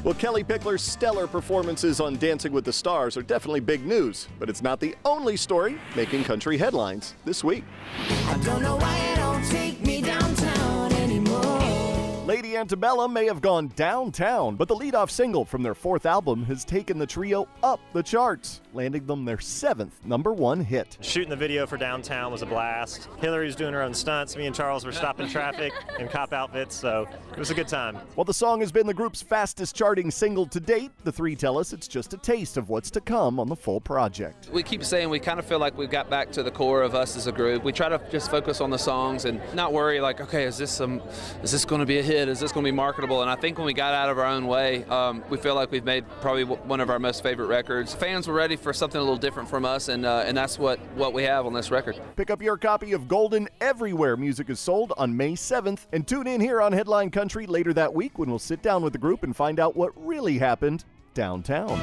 Well, Kellie Pickler's stellar performances on Dancing with the Stars are definitely big news, but it's not the only story making country headlines this week. I don't know why you don't take me downtown anymore. Lady Antebellum may have gone downtown, but the lead-off single from their fourth album has taken the trio up the charts, landing them their 7th #1 hit. Shooting the video for Downtown was a blast. Hillary was doing her own stunts. Me and Charles were stopping traffic in cop outfits, so it was a good time. While the song has been the group's fastest charting single to date, the three tell us it's just a taste of what's to come on the full project. We keep saying we kind of feel like we've got back to the core of us as a group. We try to just focus on the songs and not worry like, okay, is this going to be a hit? Is this going to be marketable? And I think when we got out of our own way, we feel like we've made probably one of our most favorite records. Fans were ready for something a little different from us, and that's what we have on this record. Pick up your copy of Golden everywhere music is sold on May 7th, and tune in here on Headline Country later that week when we'll sit down with the group and find out what really happened downtown.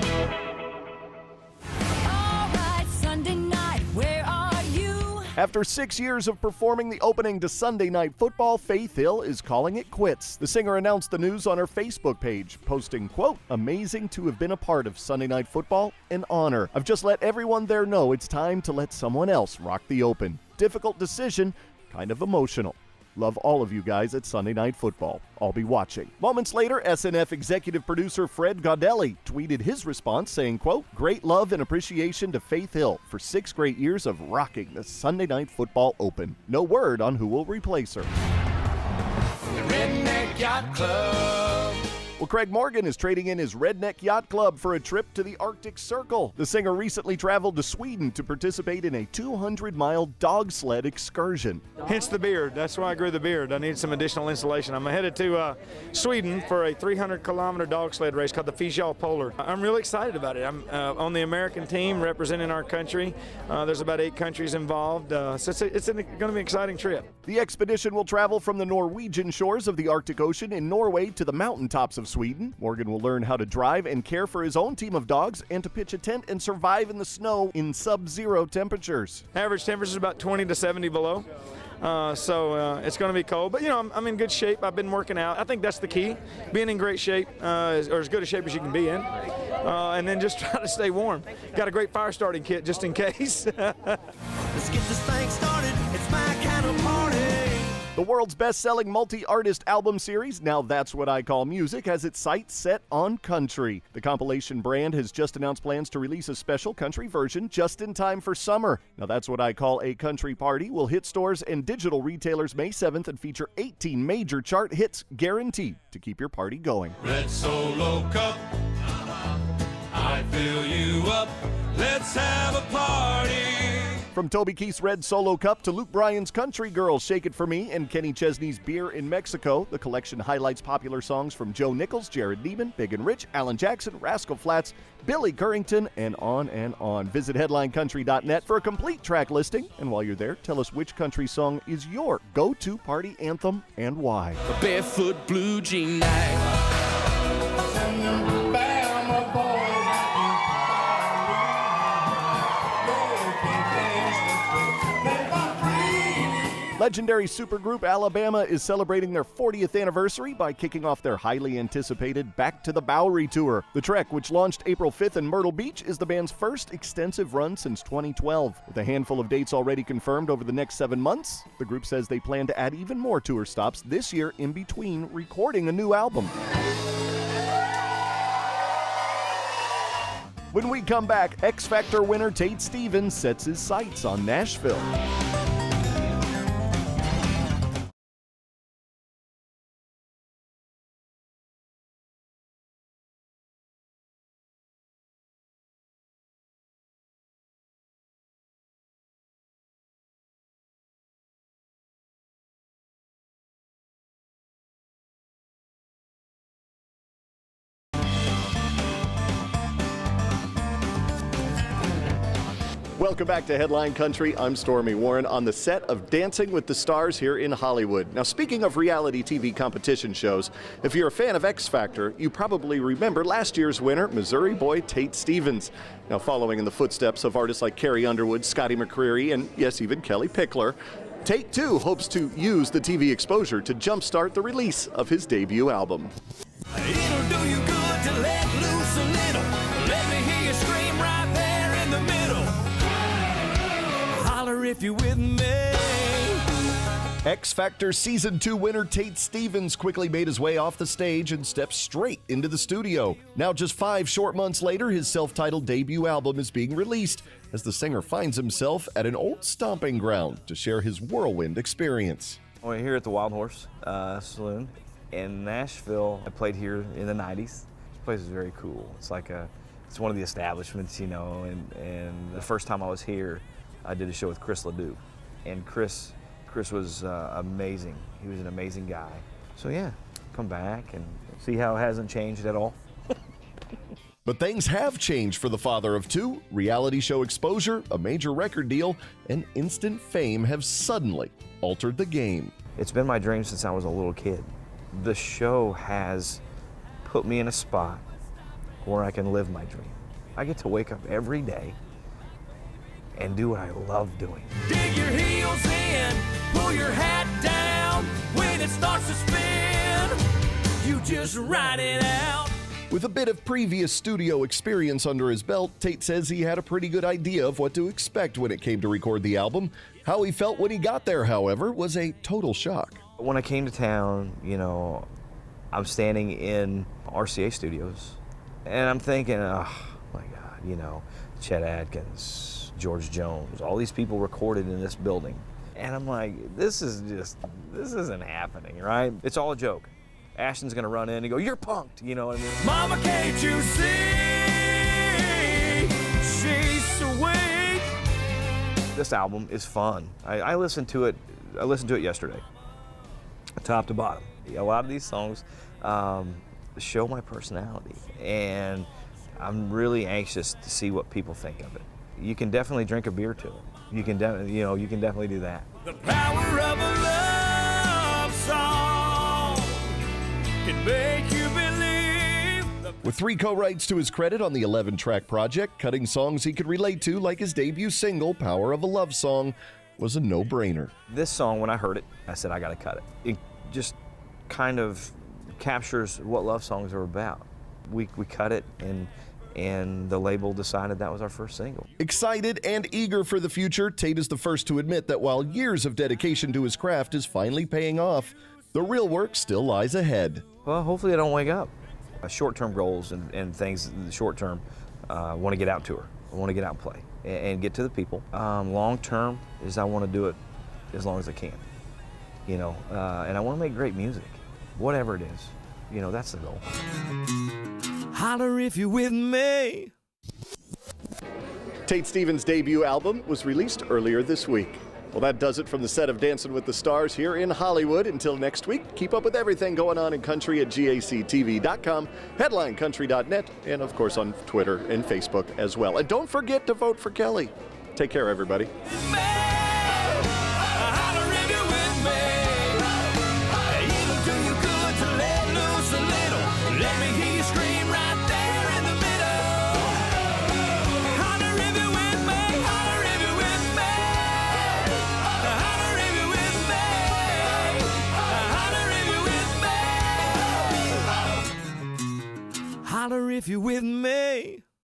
After 6 years of performing the opening to Sunday Night Football, Faith Hill is calling it quits. The singer announced the news on her Facebook page, posting, quote, "Amazing to have been a part of Sunday Night Football, an honor. I've just let everyone there know it's time to let someone else rock the open. Difficult decision, kind of emotional. Love all of you guys at Sunday Night Football. I'll be watching." Moments later, SNF executive producer Fred Gaudelli tweeted his response saying, quote, "Great love and appreciation to Faith Hill for 6 great years of rocking the Sunday Night Football Open. No word on who will replace her." The Redneck Yacht Club. Well, Craig Morgan is trading in his Redneck Yacht Club for a trip to the Arctic Circle. The singer recently traveled to Sweden to participate in a 200-mile dog sled excursion. Hence the beard. That's why I grew the beard. I need some additional insulation. I'm headed to Sweden for a 300-kilometer dog sled race called the Fischl Polar. I'm really excited about it. I'm on the American team representing our country. There's about 8 countries involved, so it's going to be an exciting trip. The expedition will travel from the Norwegian shores of the Arctic Ocean in Norway to the mountaintops of Sweden. Morgan will learn how to drive and care for his own team of dogs and to pitch a tent and survive in the snow in sub-zero temperatures. Average temperature is about 20 to 70 below. So it's going to be cold, but I'm in good shape. I've been working out. I think that's the key, being in great shape, or as good a shape as you can be in, and then just try to stay warm. Got a great fire starting kit just in case. Let's get this thing started. It's my kind of party. The world's best-selling multi-artist album series, Now That's What I Call Music, has its sights set on country. The compilation brand has just announced plans to release a special country version just in time for summer. Now That's What I Call a Country Party will hit stores and digital retailers May 7th and feature 18 major chart hits guaranteed to keep your party going. Red Solo Cup, I fill you up, let's have a party. From Toby Keith's Red Solo Cup to Luke Bryan's Country Girl, Shake It For Me, and Kenny Chesney's Beer in Mexico, the collection highlights popular songs from Joe Nichols, Jared Neiman, Big and Rich, Alan Jackson, Rascal Flatts, Billy Currington, and on and on. Visit HeadlineCountry.net for a complete track listing. And while you're there, tell us which country song is your go-to party anthem and why. A barefoot blue jean night. Legendary supergroup Alabama is celebrating their 40th anniversary by kicking off their highly anticipated Back to the Bowery tour. The trek, which launched April 5th in Myrtle Beach, is the band's first extensive run since 2012. With a handful of dates already confirmed over the next 7 months, the group says they plan to add even more tour stops this year in between recording a new album. When we come back, X Factor winner Tate Stevens sets his sights on Nashville. Welcome back to Headline Country. I'm Stormy Warren on the set of Dancing with the Stars here in Hollywood. Now, speaking of reality TV competition shows, if you're a fan of X Factor, you probably remember last year's winner, Missouri boy Tate Stevens. Now, following in the footsteps of artists like Carrie Underwood, Scotty McCreery, and yes, even Kellie Pickler, Tate, too, hopes to use the TV exposure to jumpstart the release of his debut album. It'll do you good. good to let loose a little. Let me hear you scream right there in the middle. Holler if you're with me. X Factor Season 2 winner Tate Stevens quickly made his way off the stage and stepped straight into the studio. Now, just 5 short months later, his self-titled debut album is being released as the singer finds himself at an old stomping ground to share his whirlwind experience. We're here at the Wild Horse Saloon in Nashville. I played here in the 90s. This place is very cool. It's like it's one of the establishments, you know, and the first time I was here, I did a show with Chris LeDoux, and Chris was amazing. He was an amazing guy. So yeah, come back and see how it hasn't changed at all. But things have changed for the father of 2. Reality show exposure, a major record deal, and instant fame have suddenly altered the game. It's been my dream since I was a little kid. The show has put me in a spot where I can live my dream. I get to wake up every day and do what I love doing. Dig your heels in, pull your hat down. When it starts to spin, you just ride it out. With a bit of previous studio experience under his belt, Tate says he had a pretty good idea of what to expect when it came to record the album. How he felt when he got there, however, was a total shock. When I came to town, you know, I'm standing in RCA Studios, and I'm thinking, oh my God, you know, Chet Atkins, George Jones, all these people recorded in this building. And I'm like, this isn't happening, right? It's all a joke. Ashton's gonna run in and go, you're punked, you know what I mean? Mama, can't you see? She's sweet. This album is fun. I listened to it yesterday, top to bottom. A lot of these songs show my personality, and I'm really anxious to see what people think of it. You can definitely drink a beer to it. You can definitely do that. The power of a love song can make you believe. With 3 co-writes to his credit on the 11-track project, cutting songs he could relate to, like his debut single, Power of a Love Song, was a no-brainer. This song, when I heard it, I said, I gotta cut it. It just kind of captures what love songs are about. We cut it, and the label decided that was our first single. Excited and eager for the future, Tate is the first to admit that while years of dedication to his craft is finally paying off, the real work still lies ahead. Well, hopefully I don't wake up. Short-term goals and things in the short term, I want to get out tour. I want to get out and play and get to the people. Long-term is I want to do it as long as I can, you know, and I want to make great music, whatever it is. You know, that's the goal. Holler if you're with me. Tate Stevens' debut album was released earlier this week. Well, that does it from the set of Dancing with the Stars here in Hollywood. Until next week, keep up with everything going on in country at gactv.com, headlinecountry.net, and of course on Twitter and Facebook as well. And don't forget to vote for Kellie. Take care, everybody. Holler if you're with me.